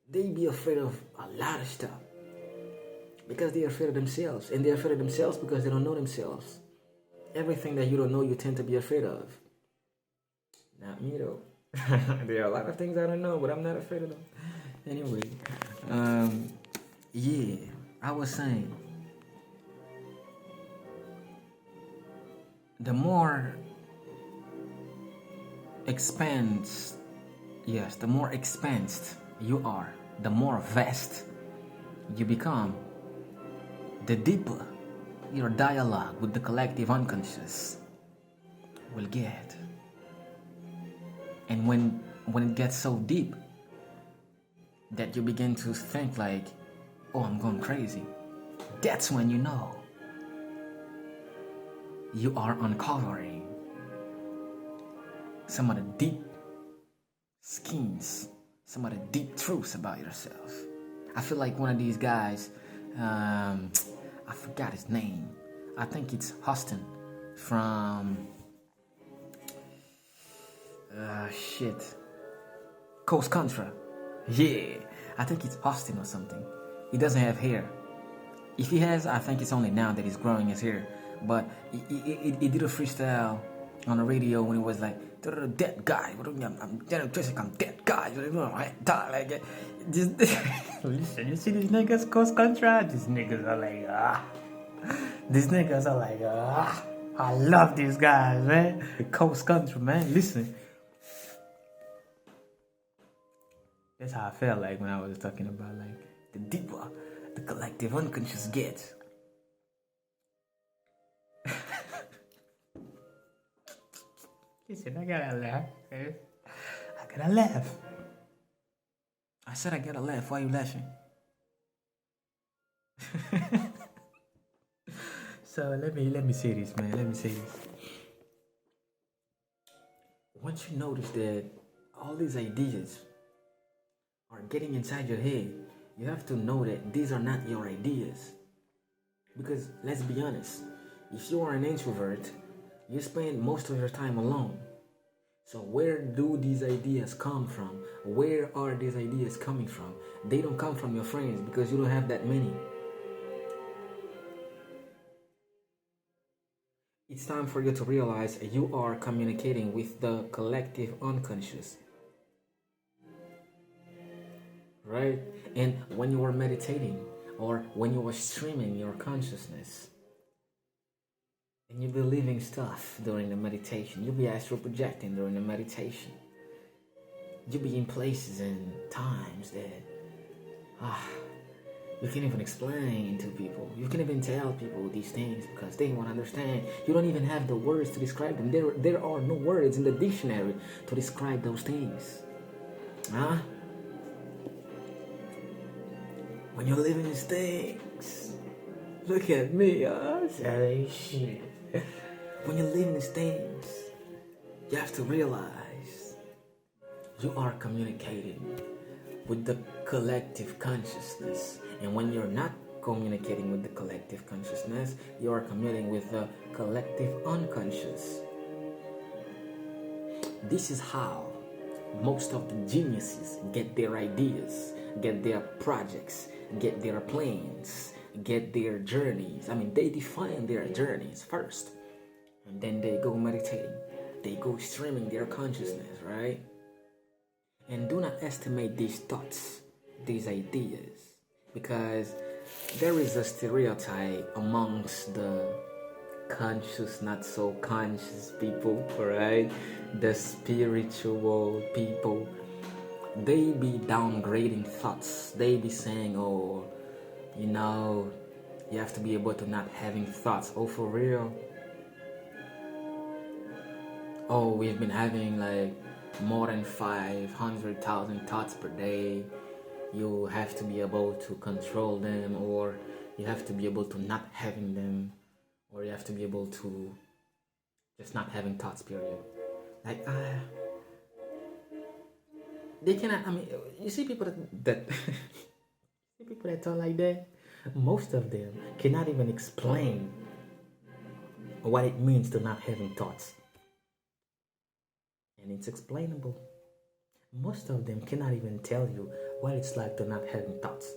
they be afraid of a lot of stuff because they're afraid of themselves, and they're afraid of themselves because they don't know themselves. Everything that you don't know, you tend to be afraid of. Not me though. There are a lot of things I don't know, but I'm not afraid of them. Anyway, yeah, I was saying, the more expansed you are, the more vast you become, the deeper your dialogue with the collective unconscious will get. And when it gets so deep that you begin to think like, oh, I'm going crazy, that's when you know you are uncovering some of the deep schemes, some of the deep truths about yourself. I feel like one of these guys, I forgot his name. I think it's Huston from Coast Contra. Yeah, I think it's Austin or something. He doesn't have hair. If he has, I think it's only now that he's growing his hair. But he did a freestyle on the radio when he was like, dead guy. I'm dead guy. Like, just, listen, you see these niggas Coast Contra? These niggas are like, I love these guys, man. The Coast Contra, man. Listen. That's how I felt like when I was talking about like the deeper the collective unconscious gets. Listen, I gotta laugh. Okay? I gotta laugh. I said I gotta laugh. Why are you laughing? So let me say this, man. Let me say this. Once you notice that all these ideas are getting inside your head, you have to know that these are not your ideas. Because let's be honest, if you are an introvert, you spend most of your time alone. So where do these ideas come from? Where are these ideas coming from? They don't come from your friends because you don't have that many. It's time for you to realize you are communicating with the collective unconscious. Right? And when you are meditating or when you are streaming your consciousness and you'll be living stuff during the meditation, you'll be astral projecting during the meditation, you'll be in places and times that you can't even explain to people. You can't even tell people these things because they won't understand. You don't even have the words to describe them. There are no words in the dictionary to describe those things. Huh? When you're living these things, look at me, Say shit. When you're living these things, you have to realize you are communicating with the collective consciousness. And when you're not communicating with the collective consciousness, you are communicating with the collective unconscious. This is how most of the geniuses get their ideas, get their projects, get their plans, get their journeys. I mean, they define their journeys first, and then they go meditating. They go streaming their consciousness, right? And do not estimate these thoughts, these ideas, because there is a stereotype amongst the conscious, not so conscious people, right? The spiritual people. They be downgrading thoughts. They be saying, oh, you have to be able to not having thoughts. Oh, for real? Oh, we've been having like more than 500,000 thoughts per day. You have to be able to control them, or you have to be able to not having them, or you have to be able to just not having thoughts, period. Like, they cannot, I mean, you see people that see people that talk like that, most of them cannot even explain what it means to not having thoughts. And it's explainable. Most of them cannot even tell you what it's like to not having thoughts.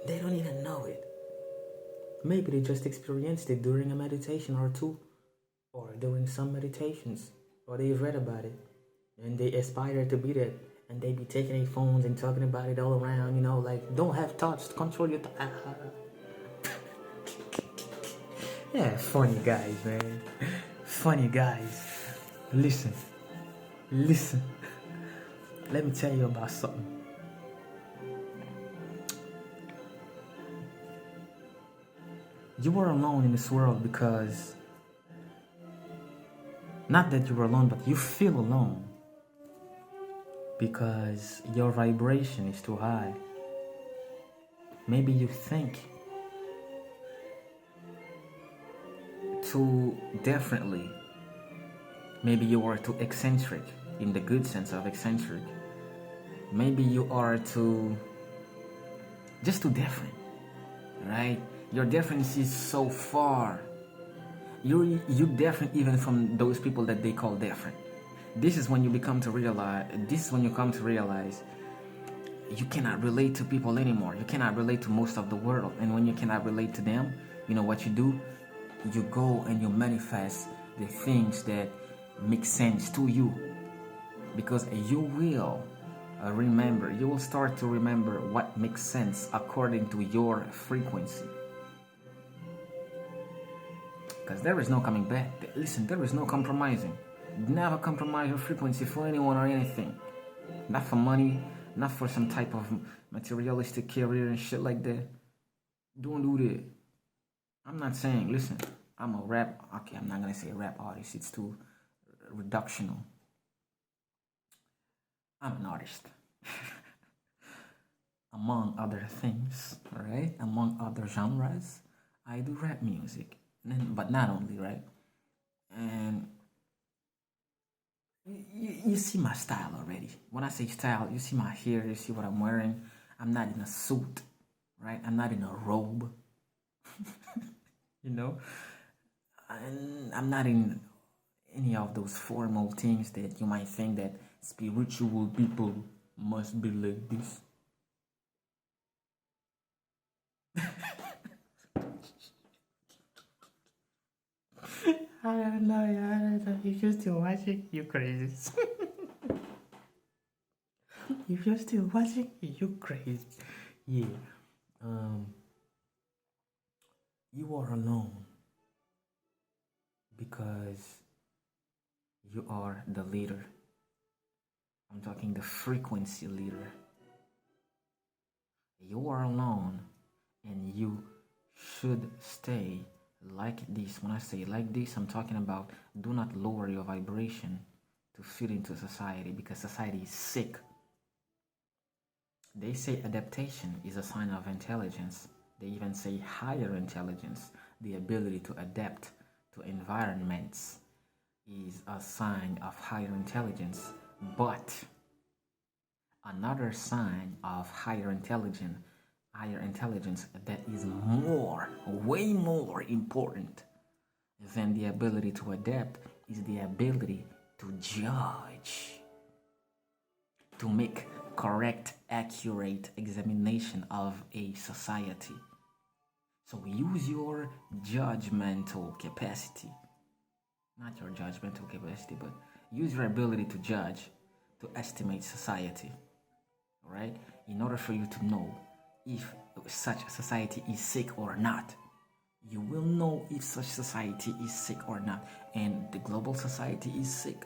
They don't even know it. Maybe they just experienced it during a meditation or two, or during some meditations, or they've read about it, and they aspire to be that, and they be taking their phones and talking about it all around, like, don't have thoughts, control your thoughts. Yeah, funny guys, man. Funny guys. Listen. Let me tell you about something. You are alone in this world because, not that you are alone, but you feel alone because your vibration is too high. Maybe you think too differently. Maybe you are too eccentric, in the good sense of eccentric. Maybe you are too different, right? Your difference is so far. You different even from those people that they call different. This is when you come to realize you cannot relate to people anymore. You cannot relate to most of the world. And when you cannot relate to them, you know what you do? You go and you manifest the things that make sense to you. Because you will you will start to remember what makes sense according to your frequency. Because there is no coming back. Listen, there is no compromising. Never compromise your frequency for anyone or anything. Not for money, not for some type of materialistic career and shit like that. Don't do that. I'm not saying, listen, I'm a rap, okay, I'm not gonna say rap artist, it's too reductional. I'm an artist. Among other things, right? Among other genres, I do rap music. But not only, right? And you see my style already. When I say style, you see my hair, you see what I'm wearing. I'm not in a suit, right? I'm not in a robe. And I'm not in any of those formal things that you might think that spiritual people must be like this. I don't know. If you're still watching, you crazy. If you're still watching, you crazy. Yeah. You are alone because you are the leader. I'm talking the frequency leader. You are alone and you should stay like this. When I say like this, I'm talking about do not lower your vibration to fit into society because society is sick. They say adaptation is a sign of intelligence. They even say higher intelligence, the ability to adapt to environments, is a sign of higher intelligence. But another sign of higher intelligence that is more, way more important than the ability to adapt is the ability to judge, to make correct, accurate examination of a society. So use your judgmental capacity, not your judgmental capacity, but use your ability to judge, to estimate society, all right? In order for you to know if such society is sick or not. You will know if such society is sick or not. And the global society is sick.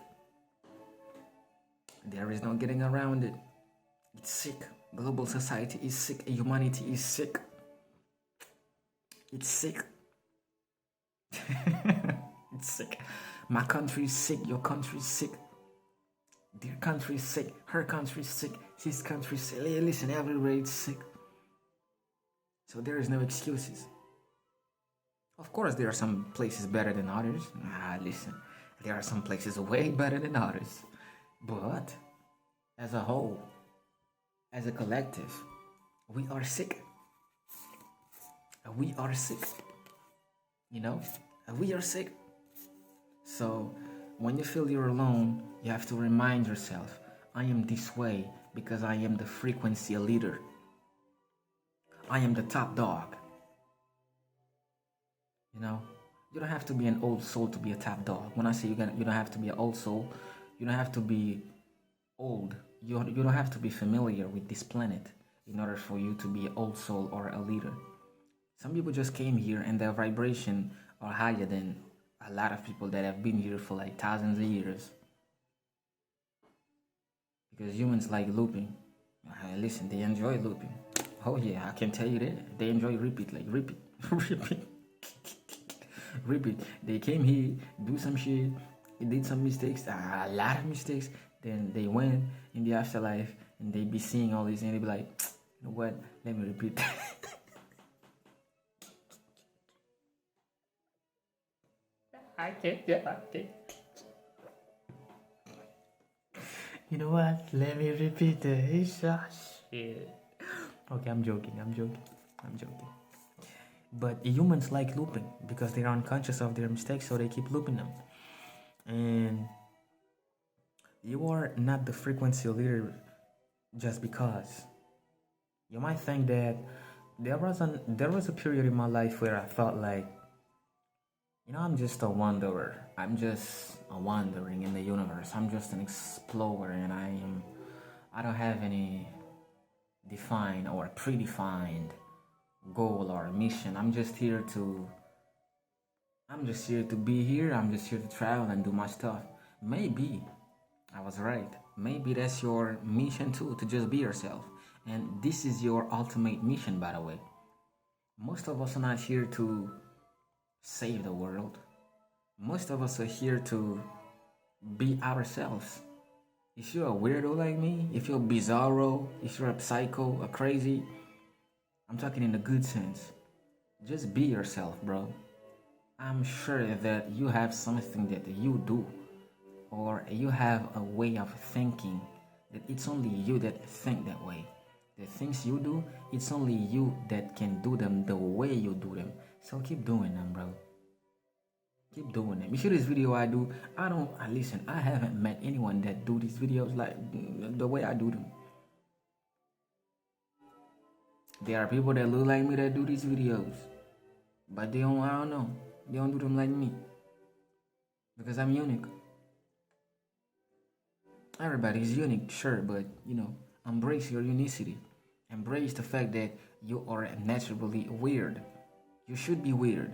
There is no getting around it. It's sick. Global society is sick. Humanity is sick. It's sick. It's sick. My country is sick. Your country is sick. Their country is sick. Her country is sick. His country is sick. Listen, everywhere it's sick. So there is no excuses. Of course, there are some places better than others. Listen, there are some places way better than others. But as a whole, as a collective, we are sick. We are sick. You know, we are sick. So when you feel you're alone, you have to remind yourself, I am this way because I am the frequency leader. I am the top dog. You know, you don't have to be an old soul to be a top dog. When I say you don't have to be an old soul, you don't have to be old. You don't have to be familiar with this planet in order for you to be an old soul or a leader. Some people just came here and their vibration are higher than a lot of people that have been here for like thousands of years. Because humans like looping. Listen, they enjoy looping. Oh yeah, I can tell you that. They enjoy repeat. Repeat. They came here, do some shit, did some mistakes, a lot of mistakes. Then they went in the afterlife and they be seeing all this and they be like, you know what? Let me repeat. I can't. You know what? Let me repeat this. Shit. Okay, I'm joking. But humans like looping because they're unconscious of their mistakes, so they keep looping them. And you are not the frequency leader just because. You might think that there was a period in my life where I felt like, you know, I'm just a wanderer. I'm just a wandering in the universe. I'm just an explorer, and I don't have any defined or predefined goal or mission. I'm just here to be here. I'm just here to travel and do my stuff. Maybe I was right. Maybe that's your mission too, to just be yourself. And this is your ultimate mission, by the way. Most of us are not here to save the world. Most of us are here to be ourselves. If you're a weirdo like me, if you're a bizarro, if you're a psycho, a crazy, I'm talking in the good sense. Just be yourself, bro. I'm sure that you have something that you do, or you have a way of thinking that it's only you that think that way. The things you do, it's only you that can do them the way you do them. So keep doing them, bro. Keep doing them. You see this video I do, listen, I haven't met anyone that do these videos like the way I do them. There are people that look like me that do these videos, but I don't know. They don't do them like me. Because I'm unique. Everybody's unique, sure, but, embrace your unicity. Embrace the fact that you are naturally weird. You should be weird.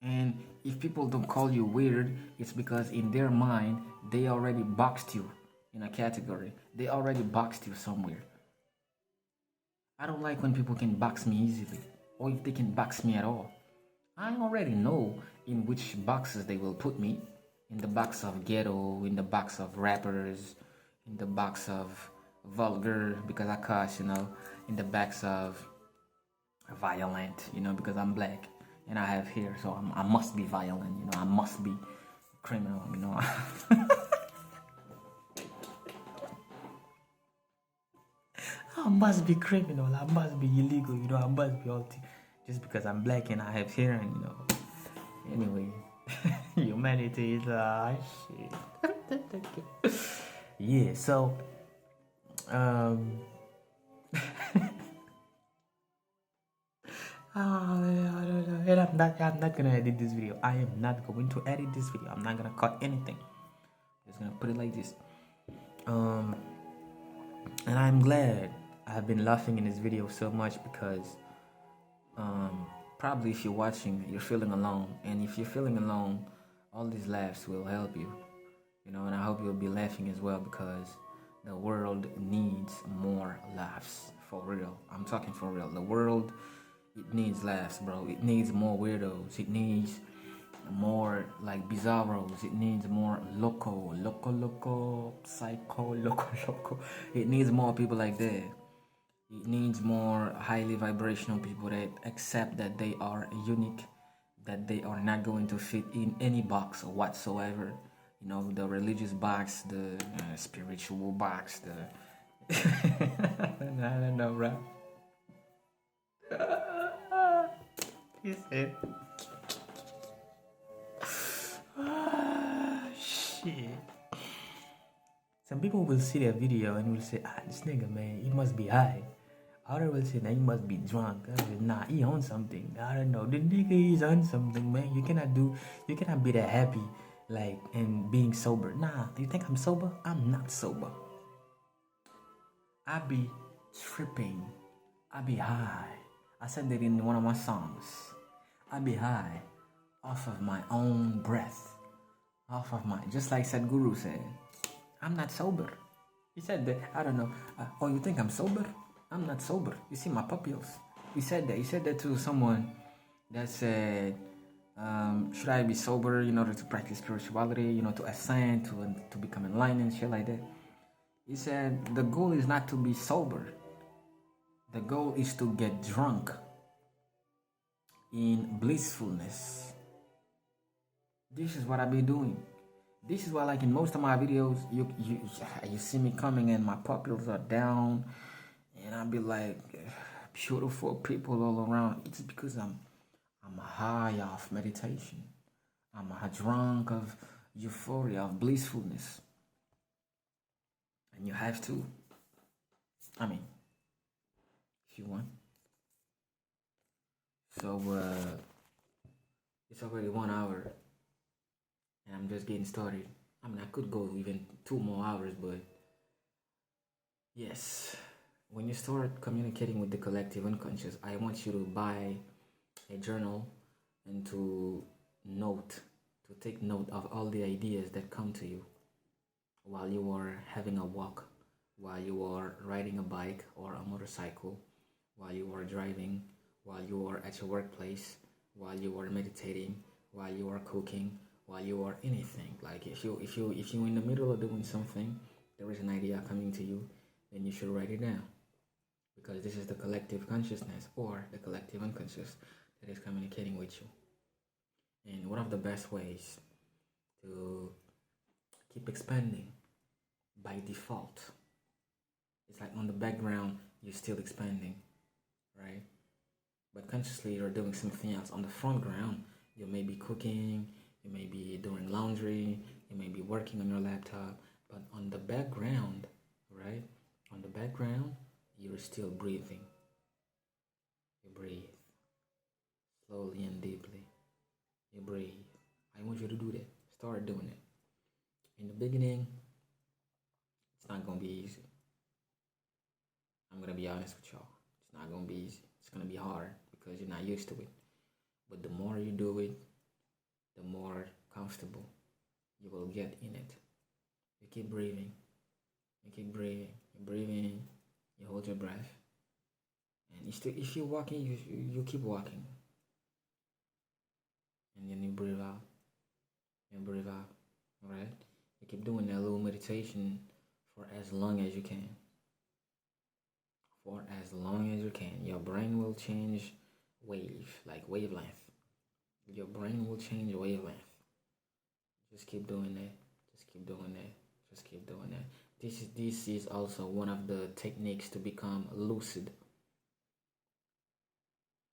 And if people don't call you weird, it's because in their mind, they already boxed you in a category. They already boxed you somewhere. I don't like when people can box me easily, or if they can box me at all. I already know in which boxes they will put me. in the box of ghetto, in the box of rappers, in the box of vulgar because I cuss, in the box of violent, because I'm black and I have hair, so I must be violent, I must be criminal. I must be criminal, I must be illegal, I must be all just because I'm black and I have hair, and anyway. Humanity is shit. Yeah, so I don't know. And I'm not gonna edit this video. I am not going to edit this video. I'm not gonna cut anything. I'm just gonna put it like this. And I'm glad I've been laughing in this video so much because probably if you're watching, you're feeling alone. And if you're feeling alone, all these laughs will help you. And I hope you'll be laughing as well because the world needs more laughs. For real. I'm talking for real. The world, it needs laughs, bro. It needs more weirdos. It needs more like bizarros. It needs more loco, psycho, loco. It needs more people like that. It needs more highly vibrational people that accept that they are unique, that they are not going to fit in any box whatsoever. The religious box, the spiritual box, the I don't know, bro. You said, shit. Some people will see that video and will say, this nigga, man, he must be high. Others will say, nah, he must be drunk. Nah, he on something. I don't know. The nigga is on something, man. You cannot be that happy, like, and being sober. Nah, you think I'm sober? I'm not sober. I be tripping. I be high. I said that in one of my songs. I be high off of my own breath. Just like Sadhguru said, I'm not sober. He said that, I don't know. Oh, you think I'm sober? I'm not sober. You see my pupils. He said that to someone that said, should I be sober in order to practice spirituality, to ascend, to become enlightened and shit like that? He said, the goal is not to be sober. The goal is to get drunk in blissfulness. This is what I be doing. This is why, like in most of my videos, you see me coming and my pupils are down, and I'll be like, beautiful people all around. It's because I'm high off meditation. I'm drunk of euphoria, of blissfulness. And you have to. I mean, if you want. So, it's already 1 hour. And I'm just getting started. I mean, I could go even 2 more hours, but yes. When you start communicating with the collective unconscious, I want you to buy a journal and to take note of all the ideas that come to you while you are having a walk, while you are riding a bike or a motorcycle, while you are driving, while you are at your workplace, while you are meditating, while you are cooking, while you are anything. Like if you're in the middle of doing something, there is an idea coming to you, then you should write it down. Because this is the collective consciousness or the collective unconscious that is communicating with you. And one of the best ways to keep expanding by default, it's like on the background, you're still expanding, right? But consciously, you're doing something else. On the front ground, you may be cooking, you may be doing laundry, you may be working on your laptop, but on the background, right? On the background, you're still breathing. You breathe slowly and deeply. You breathe. I want you to do that. Start doing it. In the beginning, it's not going to be easy. I'm going to be honest with y'all. It's not going to be easy. It's going to be hard because you're not used to it. But the more you do it, the more comfortable you will get in it. You keep breathing. You keep breathing. You breathe in. You hold your breath. And if you're walking, you keep walking. And then you breathe out. And breathe out. right? You keep doing that little meditation for as long as you can. For as long as you can. Your brain will change like wavelength. Your brain will change wavelength. Just keep doing that. Just keep doing that. Just keep doing that. This is also one of the techniques to become lucid.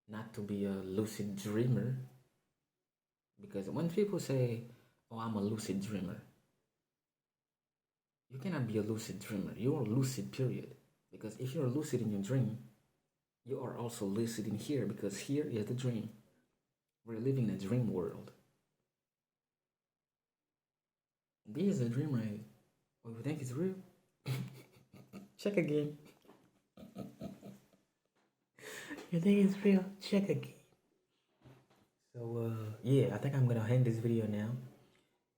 Not to be a lucid dreamer. Because when people say, "Oh, I'm a lucid dreamer," you cannot be a lucid dreamer. You are lucid, period. Because if you're lucid in your dream, you are also lucid in here, because here is the dream. We're living in a dream world. This is a dream, right? Oh, you think it's real? Check again. You think it's real? Check again. So, yeah, I think I'm gonna end this video now.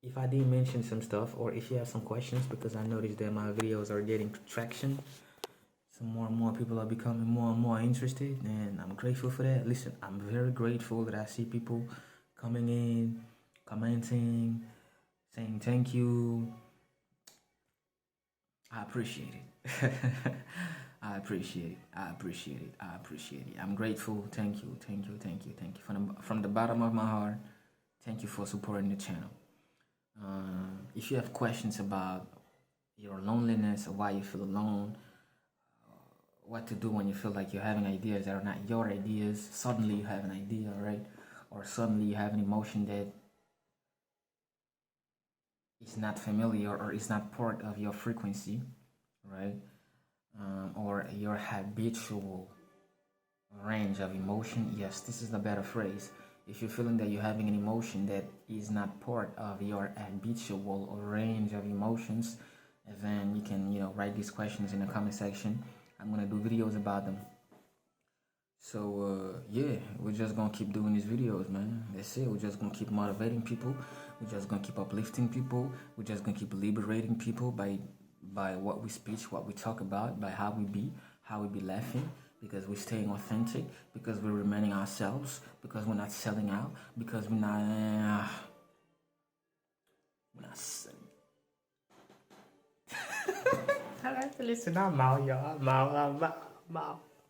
If I did mention some stuff, or if you have some questions, because I noticed that my videos are getting traction, so more and more people are becoming more and more interested, and I'm grateful for that. Listen, I'm very grateful that I see people coming in, commenting, saying thank you. I appreciate it. I appreciate it. I appreciate it. I appreciate it. I'm grateful. Thank you. Thank you. Thank you. Thank you. From the bottom of my heart, thank you for supporting the channel. If you have questions about your loneliness or why you feel alone, what to do when you feel like you're having ideas that are not your ideas, suddenly you have an idea, right? Or suddenly you have an emotion that is not familiar or is not part of your frequency, right? Or your habitual range of emotion. Yes, this is the better phrase. If you're feeling that you're having an emotion that is not part of your habitual range of emotions, then you can, write these questions in the comment section. I'm gonna do videos about them. So yeah, we're just gonna keep doing these videos, man. That's it. We're just gonna keep motivating people. We're just gonna keep uplifting people. We're just gonna keep liberating people by what we speak, what we talk about, by how we be laughing, because we're staying authentic, because we're remaining ourselves, because we're not selling out, because we're not selling. I like to listen. I'm out, y'all. I'm out.